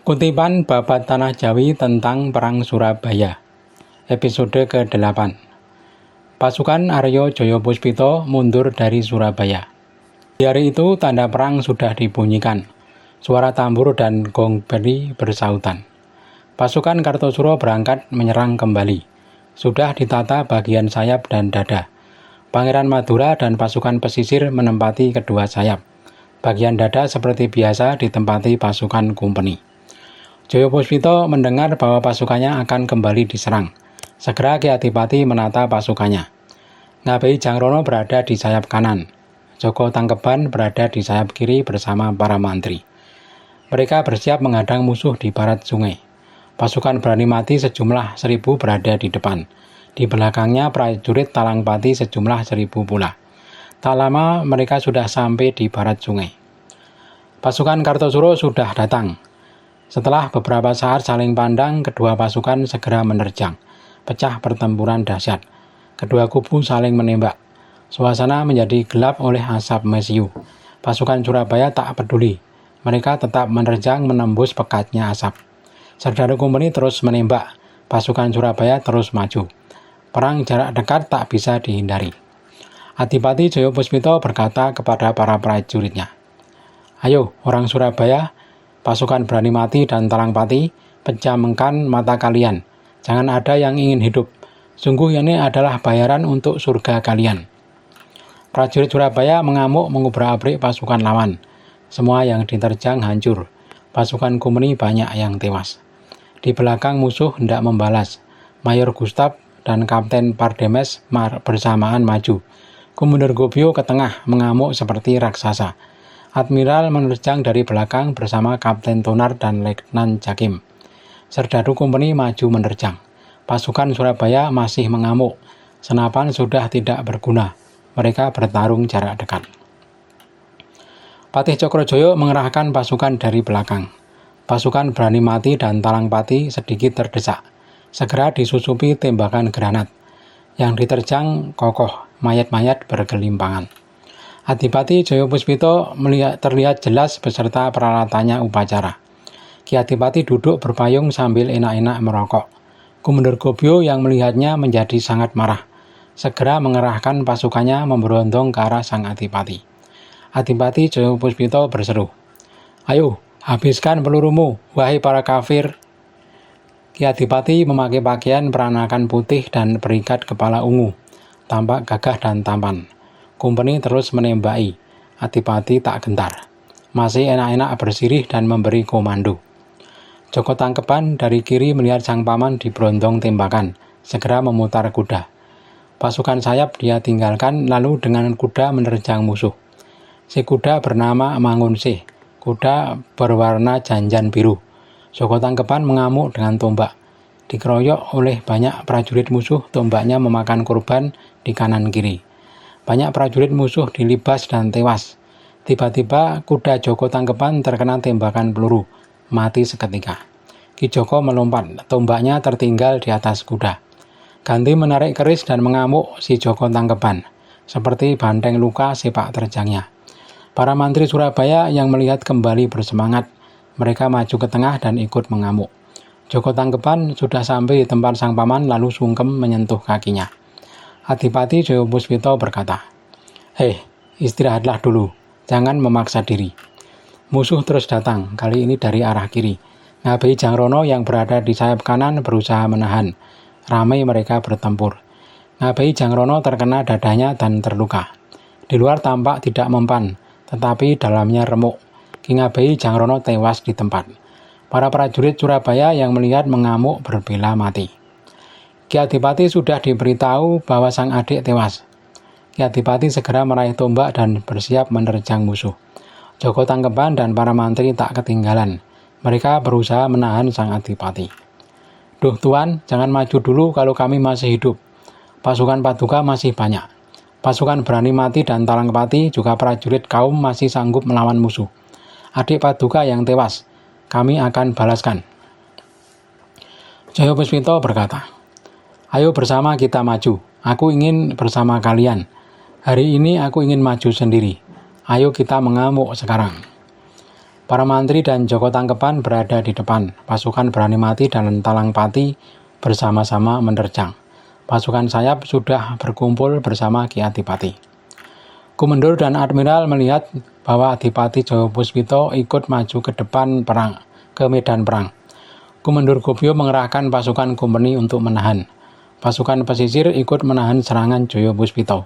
Kutipan Babat Tanah Jawi tentang Perang Surabaya, episode ke-8. Pasukan Aryo Joyopuspito mundur dari Surabaya. Di hari itu tanda perang sudah dibunyikan. Suara tambur dan gong beri bersautan. Pasukan Kartosuro berangkat menyerang kembali. Sudah ditata bagian sayap dan dada. Pangeran Madura dan pasukan pesisir menempati kedua sayap. Bagian dada seperti biasa ditempati pasukan Kumpeni. Joyopuspito mendengar bahwa pasukannya akan kembali diserang. Segera Ki Adipati menata pasukannya. Ngabei Jangrono berada di sayap kanan. Joko Tangkeban berada di sayap kiri bersama para mantri. Mereka bersiap menghadang musuh di barat sungai. Pasukan berani mati sejumlah 1.000 berada di depan. Di belakangnya prajurit Talangpati sejumlah 1.000 pula. Tak lama mereka sudah sampai di barat sungai. Pasukan Kartosuro sudah datang. Setelah beberapa saat saling pandang, kedua pasukan segera menerjang. Pecah pertempuran dahsyat. Kedua kubu saling menembak. Suasana menjadi gelap oleh asap mesiu. Pasukan Surabaya tak peduli. Mereka tetap menerjang menembus pekatnya asap. Serdadu Kumpeni terus menembak. Pasukan Surabaya terus maju. Perang jarak dekat tak bisa dihindari. Adipati Joyopuspito berkata kepada para prajuritnya, "Ayo orang Surabaya, pasukan berani mati dan Talangpati, pejamkan mata kalian. Jangan ada yang ingin hidup. Sungguh ini adalah bayaran untuk surga kalian." Prajurit Surabaya mengamuk mengubrak-abrik pasukan lawan. Semua yang diterjang hancur. Pasukan Kumpeni banyak yang tewas. Di belakang musuh hendak membalas. Mayor Gustaf dan Kapten Pardemes bersamaan maju. Komandan Gobio ke tengah mengamuk seperti raksasa. Admiral menerjang dari belakang bersama Kapten Tonar dan Letnan Jakim. Serdadu Kumpeni maju menerjang. Pasukan Surabaya masih mengamuk. Senapan sudah tidak berguna. Mereka bertarung jarak dekat. Patih Cokrojoyo mengerahkan pasukan dari belakang. Pasukan berani mati dan Talangpati sedikit terdesak. Segera disusupi tembakan granat. Yang diterjang kokoh, mayat-mayat bergelimpangan. Adipati Joyopuspito terlihat jelas beserta peralatannya upacara. Ki Adipati duduk berpayung sambil enak-enak merokok. Komandan Gobio yang melihatnya menjadi sangat marah. Segera mengerahkan pasukannya memberondong ke arah sang Adipati. Adipati Joyopuspito berseru, "Ayo, habiskan pelurumu, wahai para kafir." Ki Adipati memakai pakaian peranakan putih dan berikat kepala ungu, tampak gagah dan tampan. Kumpeni terus menembaki. Adipati tak gentar. Masih enak-enak bersirih dan memberi komando. Joko Tangkeban dari kiri melihat sang paman diberondong tembakan. Segera memutar kuda. Pasukan sayap dia tinggalkan lalu dengan kuda menerjang musuh. Si kuda bernama Mangunsih. Kuda berwarna janjan biru. Joko Tangkeban mengamuk dengan tombak. Dikeroyok oleh banyak prajurit musuh, tombaknya memakan korban di kanan kiri. Banyak prajurit musuh dilibas dan tewas. Tiba-tiba kuda Joko Tangkeban terkena tembakan peluru, mati seketika. Ki Joko melompat, tombaknya tertinggal di atas kuda. Ganti menarik keris dan mengamuk si Joko Tangkeban, seperti banteng luka sepak terjangnya. Para mantri Surabaya yang melihat kembali bersemangat, mereka maju ke tengah dan ikut mengamuk. Joko Tangkeban sudah sampai di tempat sang paman lalu sungkem menyentuh kakinya. Adipati Joyopuspito berkata, "Hei, istirahatlah dulu, jangan memaksa diri." Musuh terus datang, kali ini dari arah kiri. Ngabei Jangrono yang berada di sayap kanan berusaha menahan. Ramai mereka bertempur. Ngabei Jangrono terkena dadanya dan terluka. Di luar tampak tidak mempan, tetapi dalamnya remuk. Ki Ngabei Jangrono tewas di tempat. Para prajurit Surabaya yang melihat mengamuk berbela mati. Ki Adipati sudah diberitahu bahwa sang adik tewas. Ki Adipati segera meraih tombak dan bersiap menerjang musuh. Joko Tangkeban dan para mantri tak ketinggalan. Mereka berusaha menahan sang Adipati. "Duh Tuan, jangan maju dulu kalau kami masih hidup. Pasukan Paduka masih banyak. Pasukan berani mati dan Talangpati juga prajurit kaum masih sanggup melawan musuh. Adik Paduka yang tewas, kami akan balaskan." Joyopuspito berkata, "Ayo bersama kita maju. Aku ingin bersama kalian. Hari ini aku ingin maju sendiri. Ayo kita mengamuk sekarang." Para mantri dan Joko Tangkepan berada di depan. Pasukan Branimati dan Talangpati bersama-sama menerjang. Pasukan sayap sudah berkumpul bersama Ki Adipati. Kumendur dan Admiral melihat bahwa Adipati Jayapuspito ikut maju ke depan ke medan perang. Kumendur Gobyo mengerahkan pasukan kompeni untuk menahan. Pasukan pesisir ikut menahan serangan Jayapuspito.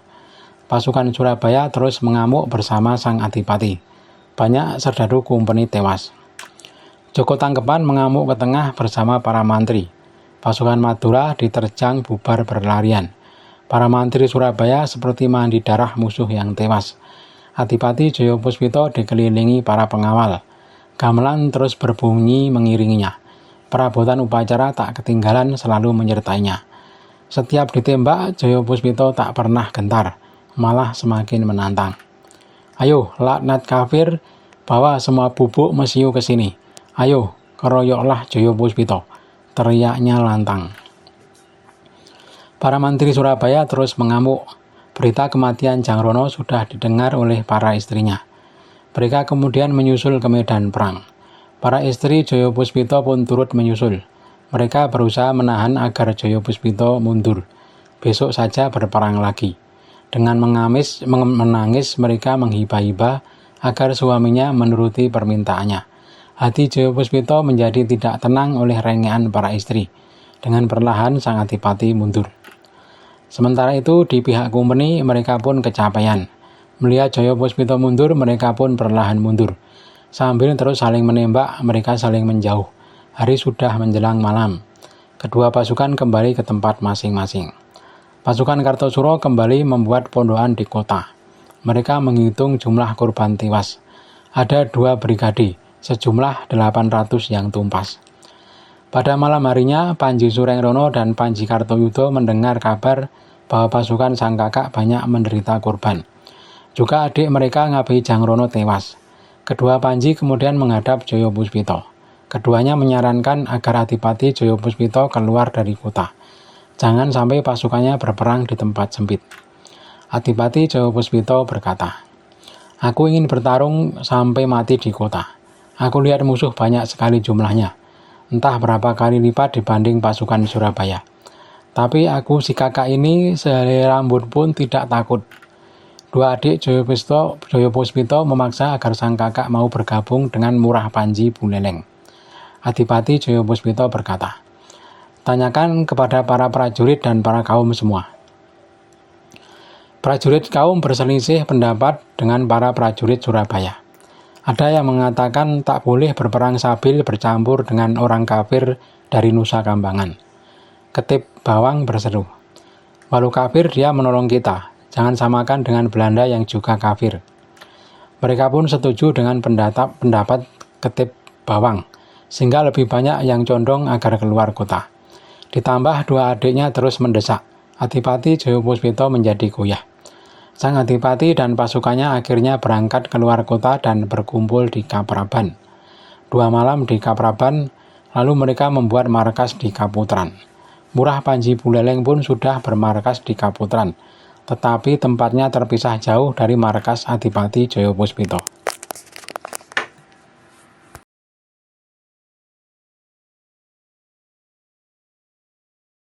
Pasukan Surabaya terus mengamuk bersama sang Adipati. Banyak serdadu kompeni tewas. Joko Tangkepan mengamuk ke tengah bersama para mantri. Pasukan Madura diterjang bubar berlarian. Para mantri Surabaya seperti mandi darah musuh yang tewas. Adipati Jayapuspito dikelilingi para pengawal. Gamelan terus berbunyi mengiringinya. Perabotan upacara tak ketinggalan selalu menyertainya. Setiap ditembak, Jayapuspito tak pernah gentar, malah semakin menantang. Ayo, laknat kafir, bawa semua bubuk mesiu ke sini. Ayo, keroyoklah Jayapuspito, teriaknya lantang. Para mantri Surabaya terus mengamuk. Berita kematian Jangrono sudah didengar oleh para istrinya. Mereka kemudian menyusul ke medan perang. Para istri Jayapuspito pun turut menyusul. Mereka berusaha menahan agar Jayapuspito mundur. Besok saja berperang lagi. Dengan menangis mereka menghibah-hibah agar suaminya menuruti permintaannya. Hati Jayapuspito menjadi tidak tenang oleh rengean para istri. Dengan perlahan sang Adipati mundur. Sementara itu di pihak kompeni mereka pun kecapean. Melihat Jayapuspito mundur, mereka pun perlahan mundur. Sambil terus saling menembak, mereka saling menjauh. Hari sudah menjelang malam. Kedua pasukan kembali ke tempat masing-masing. Pasukan Kartosuro kembali membuat pondokan di kota. Mereka menghitung jumlah korban tewas. Ada 2 brigade, sejumlah 800 yang tumpas. Pada malam harinya, Panji Surengrono dan Panji Kartoyudo mendengar kabar bahwa pasukan sang kakak banyak menderita korban. Juga adik mereka Ngabehi Jangrono tewas. Kedua Panji kemudian menghadap Jayapuspito. Keduanya menyarankan agar Adipati Jayapuspito keluar dari kota. Jangan sampai pasukannya berperang di tempat sempit. Adipati Jayapuspito berkata, "Aku ingin bertarung sampai mati di kota. Aku lihat musuh banyak sekali jumlahnya. Entah berapa kali lipat dibanding pasukan Surabaya. Tapi aku si kakak ini sehelai rambut pun tidak takut." Dua adik Jayapuspito memaksa agar sang kakak mau bergabung dengan Murah Panji Buleleng. Adipati Jayapuspito berkata, "Tanyakan kepada para prajurit dan para kaum semua." Prajurit kaum berselisih pendapat dengan para prajurit Surabaya. Ada yang mengatakan tak boleh berperang sabil bercampur dengan orang kafir dari Nusa Kambangan. Ketip Bawang berseru, "Walau kafir dia menolong kita, jangan samakan dengan Belanda yang juga kafir." Mereka pun setuju dengan pendapat Ketip Bawang, sehingga lebih banyak yang condong agar keluar kota. Ditambah 2 adiknya terus mendesak. Adipati Jayapuspito menjadi goyah. Sang Adipati dan pasukannya akhirnya berangkat keluar kota dan berkumpul di Kapraban. 2 malam di Kapraban, lalu mereka membuat markas di Kaputran. Murah Panji Buleleng pun sudah bermarkas di Kaputran, tetapi tempatnya terpisah jauh dari markas Adipati Jayapuspito.